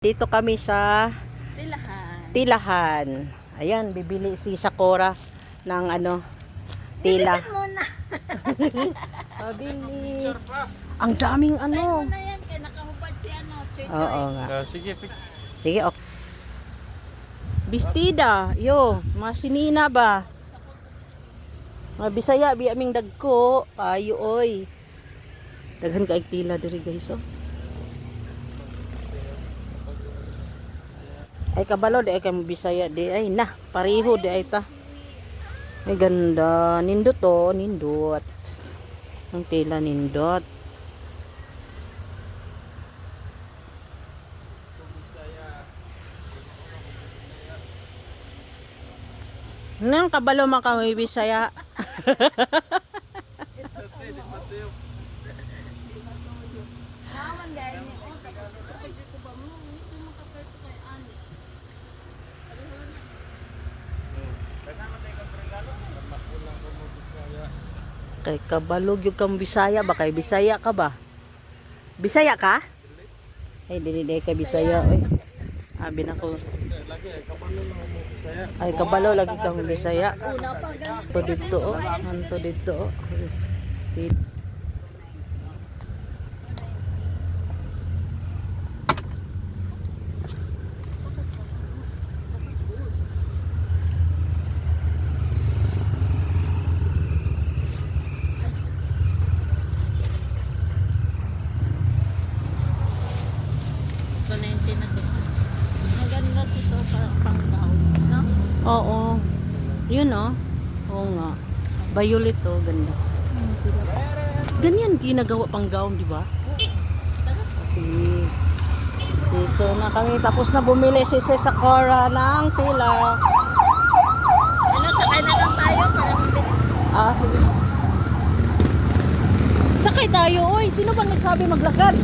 Dito kami sa Tilahan. Ayan, bibili si Sakura ng tila. Bilisan mo na. Pabili. Ang daming Tayo mo na yan, kaya nakahubad si Choy-Choy. Oo nga. Sige, Sige, okay. Bistida, yo, masinina ba? Mga Bisaya, bi aming dagko. Ayo, oy. Daghan kaig tila diri guys, oh. Ay kabalo di ay kay Bisaya di ay na pareho di ay ta. Ay ganda, nindot to, nindot. Ang tela nindot. Nang kabalo man ka may Bisaya. Naman dahil ni kapag ko ba mo, hindi mo kapag kay Ani. Kay kabalog yung kang Bisaya ba? Kay Bisaya ka ba? Bisaya ka? Ay, dili kay Bisaya. Ay, abi na ko. Ay, kabalo lagi kang Bisaya. Una pa ganito. To dito, oh. Anto dito, oh. So, 19 na to. Ang ganda ito pang-gown, no? Oo. Yun, oh. Oo nga. Violet, oh. Ganda. Ganyan ginagawa pang gown, di ba? Kasi dito na kami. Tapos na bumili si Sakura ng tila. Ano, sakay na lang tayo para mabilis. Ah, sige. Sakay tayo, oy. Sino bang nagsabi maglakad?